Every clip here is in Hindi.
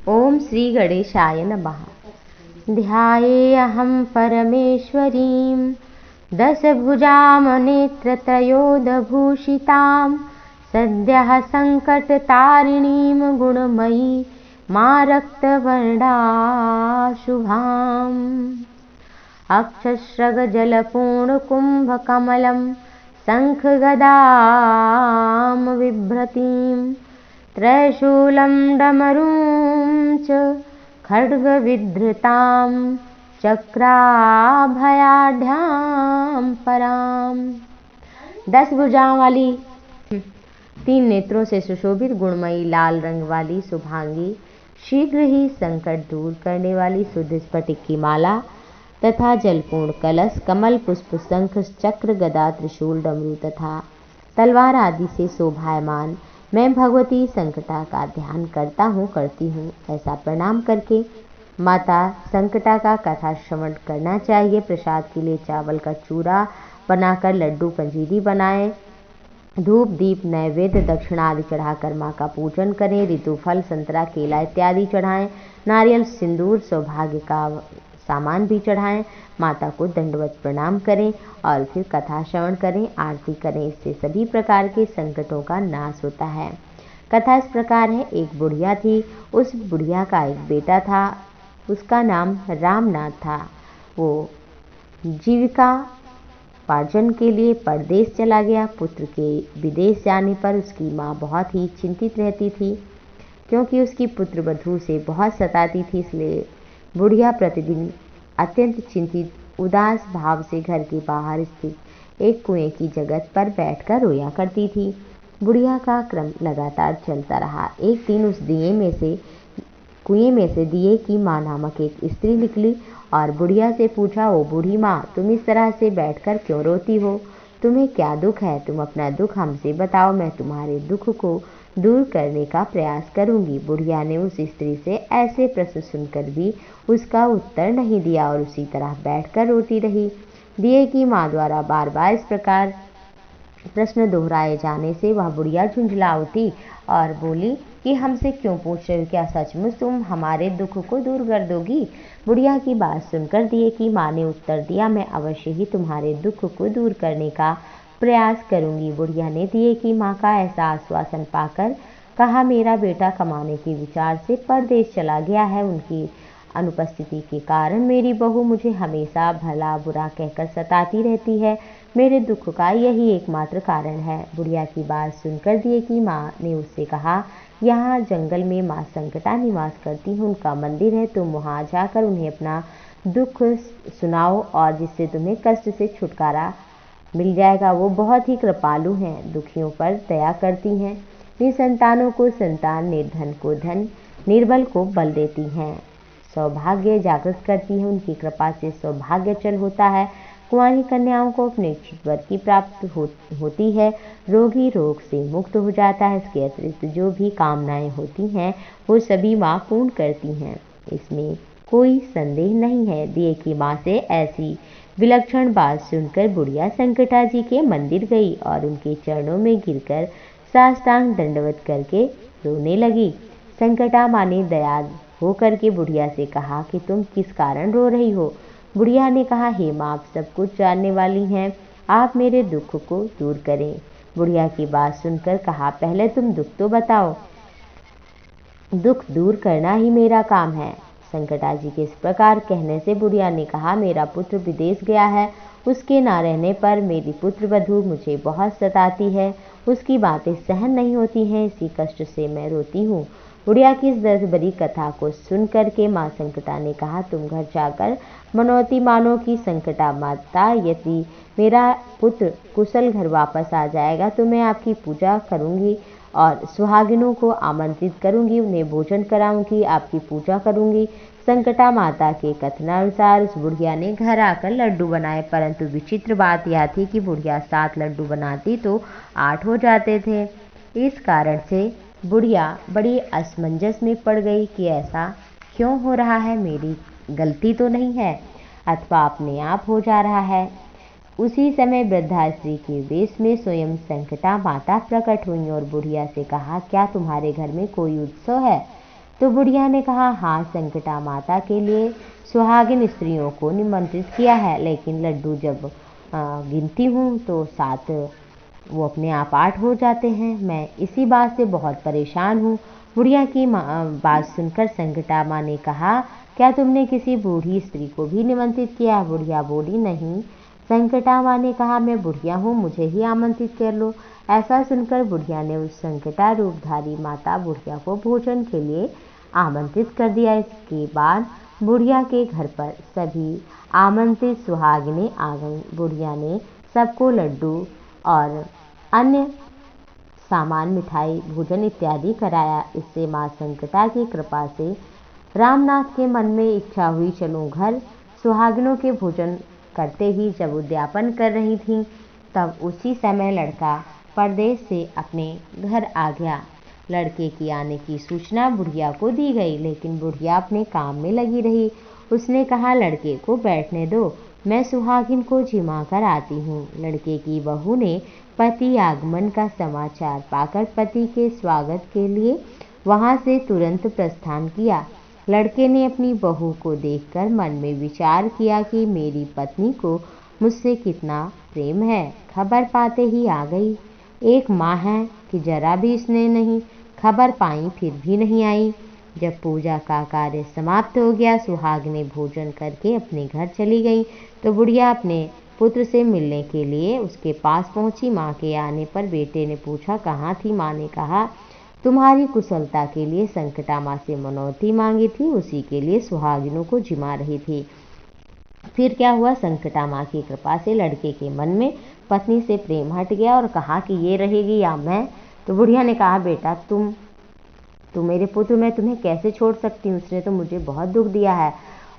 ओम श्री गणेशाय नमः। ध्यायेऽहं परमेश्वरीं दशभुजां नेत्रत्रयोदभूषितां सद्यः सङ्कटतारिणीं गुणमयी मा रक्तवर्णाशुभाम्। अक्षस्रगजलपूर्णकुम्भकमलं शङ्खगदां बिभ्रतीं त्रयशूलं डमरूं च खड्गविधृतां चक्राभयाढ्यां पराम। 10 भुजाओं वाली 3 नेत्रों से सुशोभित गुणमयी लाल रंग वाली शुभांगी, शीघ्र ही संकट दूर करने वाली शुद्ध स्फटिक की माला तथा जलपूर्ण कलश, कमल पुष्प, शंख चक्र गदा त्रिशूल डमरू तथा तलवार आदि से शोभायमान मैं भगवती संकटा का ध्यान करती हूँ। ऐसा प्रणाम करके माता संकटा का कथा श्रवण करना चाहिए। प्रसाद के लिए चावल का चूरा बनाकर लड्डू पंजीरी बनाएं। धूप दीप नैवेद्य दक्षिणा आदि चढ़ाकर माँ का पूजन करें। ऋतु फल संतरा केला इत्यादि चढ़ाएं। नारियल सिंदूर सौभाग्य का सामान भी चढ़ाएं। माता को दंडवत प्रणाम करें और फिर कथा श्रवण करें, आरती करें। इससे सभी प्रकार के संकटों का नाश होता है। कथा इस प्रकार है। एक बुढ़िया थी। उस बुढ़िया का एक बेटा था। उसका नाम रामनाथ था। वो जीविका उपार्जन के लिए परदेश चला गया। पुत्र के विदेश जाने पर उसकी माँ बहुत ही चिंतित रहती थी, क्योंकि उसकी पुत्र वधू से बहुत सताती थी। इसलिए बुढ़िया प्रतिदिन अत्यंत चिंतित उदास भाव से घर के बाहर स्थित एक कुएं की जगत पर बैठकर रोया करती थी। बुढ़िया का क्रम लगातार चलता रहा। एक दिन उस कुएं में से दिए की माँ नामक एक स्त्री निकली और बुढ़िया से पूछा, ओ बूढ़ी माँ, तुम इस तरह से बैठकर क्यों रोती हो? तुम्हें क्या दुख है? तुम अपना दुख हमसे बताओ, मैं तुम्हारे दुख को दूर करने का प्रयास करूंगी। बुढ़िया ने उस स्त्री से ऐसे प्रश्न सुनकर भी उसका उत्तर नहीं दिया और उसी तरह बैठकर रोती रही। दिए की माँ द्वारा बार बार इस प्रकार प्रश्न दोहराए जाने से वह बुढ़िया झुंझला उठी और बोली कि हमसे क्यों पूछ रहे हो? क्या सचमुच तुम हमारे दुख को दूर कर दोगी? बुढ़िया की बात सुनकर दिए की माँ ने उत्तर दिया, मैं अवश्य ही तुम्हारे दुख को दूर करने का प्रयास करूंगी। बुढ़िया ने दिए की माँ का ऐसा आश्वासन पाकर कहा, मेरा बेटा कमाने के विचार से परदेश चला गया है। उनकी अनुपस्थिति के कारण मेरी बहू मुझे हमेशा भला बुरा कहकर सताती रहती है। मेरे दुख का यही एकमात्र कारण है। बुढ़िया की बात सुनकर दिए की माँ ने उससे कहा, यहाँ जंगल में माँ संकटा निवास करती हैं, उनका मंदिर है। तुम वहाँ जाकर उन्हें अपना दुख सुनाओ और जिससे तुम्हें कष्ट से छुटकारा मिल जाएगा। वो बहुत ही कृपालु हैं, दुखियों पर दया करती हैं, निसंतानों को संतान, निर्धन को धन, निर्बल को बल देती हैं, सौभाग्य जागृत करती है। उनकी कृपा से सौभाग्यचल होता है। कुंवारी कन्याओं को अपने इच्छित वर की प्राप्त होती है। रोगी रोग से मुक्त हो जाता है। इसके अतिरिक्त जो भी कामनाएं होती हैं वो सभी माँ पूर्ण करती हैं, इसमें कोई संदेह नहीं है। दिए की माँ से ऐसी विलक्षण बात सुनकर बुढ़िया संकटा जी के मंदिर गई और उनके चरणों में गिरकर साष्टांग दंडवत करके रोने लगी। संकटा माँ ने दयाल होकर के बुढ़िया से कहा कि तुम किस कारण रो रही हो? बुढ़िया ने कहा, हे माँ, आप सब कुछ जानने वाली हैं, आप मेरे दुख को दूर करें। बुढ़िया की बात सुनकर कहा, पहले तुम दुख तो बताओ। दुख दूर करना ही मेरा काम है। संकटा जी के इस प्रकार कहने से बुढ़िया ने कहा, मेरा पुत्र विदेश गया है। उसके ना रहने पर मेरी पुत्र वधू मुझे बहुत सताती है। उसकी बातें सहन नहीं होती हैं, इसी कष्ट से मैं रोती हूँ। बुढ़िया की इस दर्द भरी कथा को सुन करके माँ संकटा ने कहा, तुम घर जाकर मनौती मानो कि संकटा माता, यदि मेरा पुत्र कुशल घर वापस आ जाएगा तो मैं आपकी पूजा करूंगी और सुहागिनों को आमंत्रित करूंगी, उन्हें भोजन कराऊंगी, आपकी पूजा करूंगी। संकटा माता के कथनानुसार उस बुढ़िया ने घर आकर लड्डू बनाए, परंतु विचित्र बात यह थी कि बुढ़िया 7 लड्डू बनाती तो 8 हो जाते थे। इस कारण से बुढ़िया बड़ी असमंजस में पड़ गई कि ऐसा क्यों हो रहा है, मेरी गलती तो नहीं है अथवा अपने आप हो जा रहा है। उसी समय वृद्धा स्त्री के वेश में स्वयं संकटा माता प्रकट हुई और बुढ़िया से कहा, क्या तुम्हारे घर में कोई उत्सव है? तो बुढ़िया ने कहा, हाँ, संकटा माता के लिए सुहागिन स्त्रियों को निमंत्रित किया है, लेकिन लड्डू जब गिनती हूँ तो 7 वो अपने आप 8 हो जाते हैं। मैं इसी बात से बहुत परेशान हूँ। बुढ़िया की बात सुनकर संकटा माँ ने कहा, क्या तुमने किसी बूढ़ी स्त्री को भी निमंत्रित किया? बुढ़िया बोली, नहीं। संकटा माँ ने कहा, मैं बुढ़िया हूँ, मुझे ही आमंत्रित कर लो। ऐसा सुनकर बुढ़िया ने उस संकटा रूपधारी माता बुढ़िया को भोजन के लिए आमंत्रित कर दिया। इसके बाद बुढ़िया के घर पर सभी आमंत्रित सुहागिनें आ गईं। बुढ़िया ने सबको लड्डू और अन्य सामान, मिठाई, भोजन इत्यादि कराया। इससे माँ संकटा की कृपा से रामनाथ के मन में इच्छा हुई, चलो घर। सुहागिनों के भोजन करते ही जब उद्यापन कर रही थीं, तब उसी समय लड़का परदेश से अपने घर आ गया। लड़के की आने की सूचना बुढ़िया को दी गई, लेकिन बुढ़िया अपने काम में लगी रही। उसने कहा, लड़के को बैठने दो, मैं सुहागिन को जिमा कर आती हूँ। लड़के की बहू ने पति आगमन का समाचार पाकर पति के स्वागत के लिए वहां से तुरंत प्रस्थान किया। लड़के ने अपनी बहू को देखकर मन में विचार किया कि मेरी पत्नी को मुझसे कितना प्रेम है। खबर पाते ही आ गई। एक माँ है कि जरा भी इसने नहीं खबर पाई, फिर भी नहीं आई। जब पूजा का कार्य समाप्त हो गया, सुहागिनें भोजन करके अपने घर चली गईं, तो बुढ़िया अपने पुत्र से मिलने के लिए उसके पास पहुंची। माँ के आने पर बेटे ने पूछा, कहाँ थी? माँ ने कहा, तुम्हारी कुशलता के लिए संकटा माँ से मनौती मांगी थी, उसी के लिए सुहागिनों को जिमा रही थी। फिर क्या हुआ? संकटा माँ की कृपा से लड़के के मन में पत्नी से प्रेम हट गया और कहा कि ये रहेगी या मैं। तो बुढ़िया ने कहा, बेटा तुम मेरे पुत्र, मैं तुम्हें कैसे छोड़ सकती हूँ? उसने तो मुझे बहुत दुख दिया है।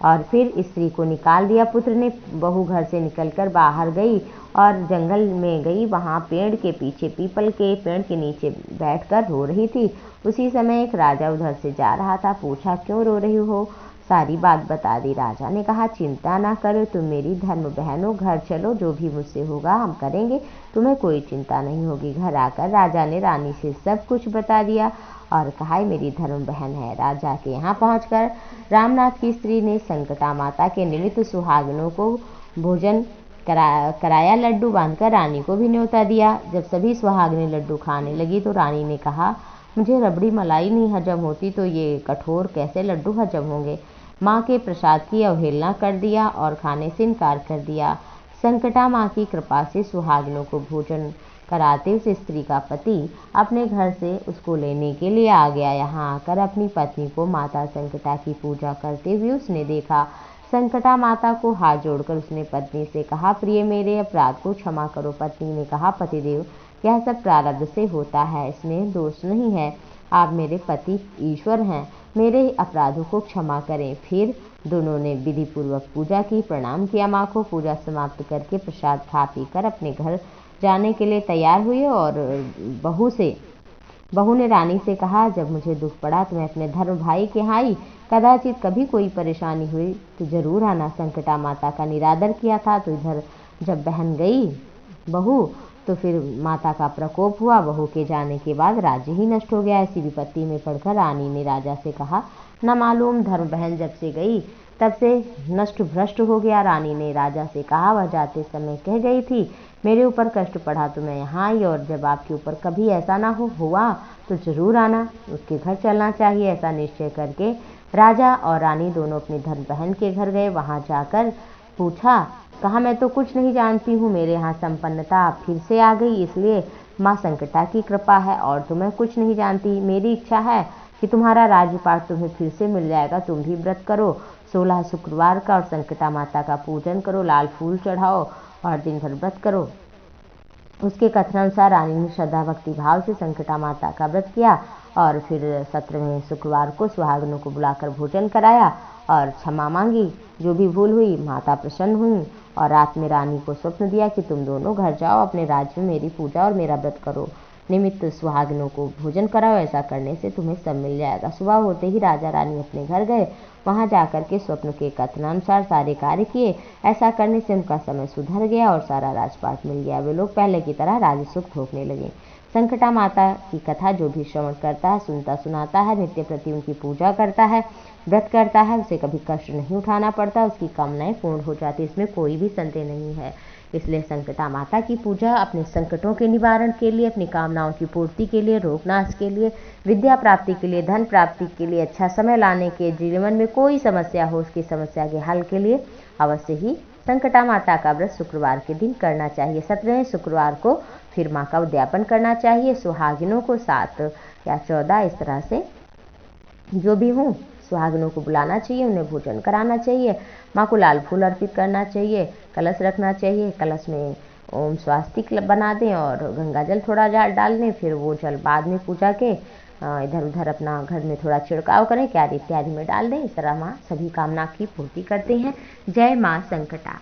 और फिर स्त्री को निकाल दिया। पुत्र ने बहू घर से निकलकर बाहर गई और जंगल में गई। वहाँ पेड़ के पीछे, पीपल के पेड़ के नीचे बैठकर रो रही थी। उसी समय एक राजा उधर से जा रहा था। पूछा, क्यों रो रही हो? सारी बात बता दी। राजा ने कहा, चिंता ना करो, तुम मेरी धर्म बहन हो, घर चलो, जो भी मुझसे होगा हम करेंगे, तुम्हें कोई चिंता नहीं होगी। घर आकर राजा ने रानी से सब कुछ बता दिया और कहा, मेरी धर्म बहन है। राजा के यहाँ पहुंचकर रामनाथ की स्त्री ने संकटा माता के निमित्त सुहागिनों को भोजन कराया। लड्डू बांधकर रानी को भी न्योता दिया। जब सभी सुहागिनें लड्डू खाने लगी तो रानी ने कहा, मुझे रबड़ी मलाई नहीं हजम होती, तो ये कठोर कैसे लड्डू हजम होंगे? माँ के प्रसाद की अवहेलना कर दिया और खाने से इनकार कर दिया। संकटा माँ की कृपा से सुहागिनों को भोजन कराते उस स्त्री का पति अपने घर से उसको लेने के लिए आ गया। यहाँ आकर अपनी पत्नी को माता संकटा की पूजा करते हुए उसने देखा। संकटा माता को हाथ जोड़कर उसने पत्नी से कहा, प्रिय, मेरे अपराध को क्षमा करो। पत्नी ने कहा, पतिदेव, यह सब प्रारब्ध से होता है, इसमें दोष नहीं है। आप मेरे पति ईश्वर हैं, मेरे अपराधों को क्षमा करें। फिर दोनों ने विधि पूर्वक पूजा की, प्रणाम किया माँ को। पूजा समाप्त करके प्रसाद खा पी कर अपने घर जाने के लिए तैयार हुए और बहू ने रानी से कहा, जब मुझे दुख पड़ा तो मैं अपने धर्म भाई के यहाँ आई, कदाचित कभी कोई परेशानी हुई तो जरूर आना। संकटा माता का निरादर किया था, तो इधर जब बहन गई बहू, तो फिर माता का प्रकोप हुआ। बहू के जाने के बाद राज्य ही नष्ट हो गया। ऐसी विपत्ति में पड़कर रानी ने राजा से कहा, न मालूम धर्म बहन जब से गई तब से नष्ट भ्रष्ट हो गया। रानी ने राजा से कहा, वह जाते समय कह गई थी, मेरे ऊपर कष्ट पड़ा तो मैं यहाँ आई, और जब आपके ऊपर कभी ऐसा ना हुआ तो जरूर आना, उसके घर चलना चाहिए। ऐसा निश्चय करके राजा और रानी दोनों अपनी धर्म बहन के घर गए। वहाँ जाकर पूछा, कहा, मैं तो कुछ नहीं जानती हूँ, मेरे यहाँ संपन्नता फिर से आ गई, इसलिए माँ संकटा की कृपा है, और तो मैं कुछ नहीं जानती। मेरी इच्छा है कि तुम्हारा राजपाट तुम्हें फिर से मिल जाएगा। तुम भी व्रत करो 16 शुक्रवार का, और संकटा माता का पूजन करो, लाल फूल चढ़ाओ और दिन भर व्रत करो। उसके कथनानुसार रानी ने श्रद्धा भक्ति भाव से संकटा माता का व्रत किया और फिर 17वें शुक्रवार को सुहागिनों को बुलाकर भोजन कराया और क्षमा मांगी। जो भी भूल हुई, माता प्रसन्न हुई और रात में रानी को स्वप्न दिया कि तुम दोनों घर जाओ, अपने राज्य में मेरी पूजा और मेरा व्रत करो, निमित्त सुहागिनों को भोजन कराओ, ऐसा करने से तुम्हें सब मिल जाएगा। सुबह होते ही राजा रानी अपने घर गए। वहां जाकर के स्वप्न के कथनानुसार सारे कार्य किए। ऐसा करने से उनका समय सुधर गया और सारा राजपाट मिल गया। वे लोग पहले की तरह राजसुख भोगने लगे। संकटा माता की कथा जो भी श्रवण करता है, सुनता सुनाता है, नित्य प्रति उनकी पूजा करता है, व्रत करता है, उसे कभी कष्ट नहीं उठाना पड़ता, उसकी कामनाएं पूर्ण हो जाती, इसमें कोई भी संदेह नहीं है। इसलिए संकटा माता की पूजा अपने संकटों के निवारण के लिए, अपनी कामनाओं की पूर्ति के लिए, रोग नाश के लिए, विद्या प्राप्ति के लिए, धन प्राप्ति के लिए, अच्छा समय लाने के, जीवन में कोई समस्या हो उसकी समस्या के हल के लिए अवश्य ही संकटा माता का व्रत शुक्रवार के दिन करना चाहिए। 17वें शुक्रवार को फिर माँ का उद्यापन करना चाहिए। सुहागिनों को 7 या 14 इस तरह से जो भी हों सुहागिनों को बुलाना चाहिए, उन्हें भोजन कराना चाहिए, माँ को लाल फूल अर्पित करना चाहिए, कलश रखना चाहिए, कलश में ओम स्वास्तिक बना दें और गंगा जल थोड़ा डाल दें, फिर वो जल बाद में पूजा के इधर उधर अपना घर में थोड़ा छिड़काव करें, क्यारी इत्यादि में डाल दें। इस तरह माँ सभी कामना की पूर्ति करते हैं। जय माँ संकटा।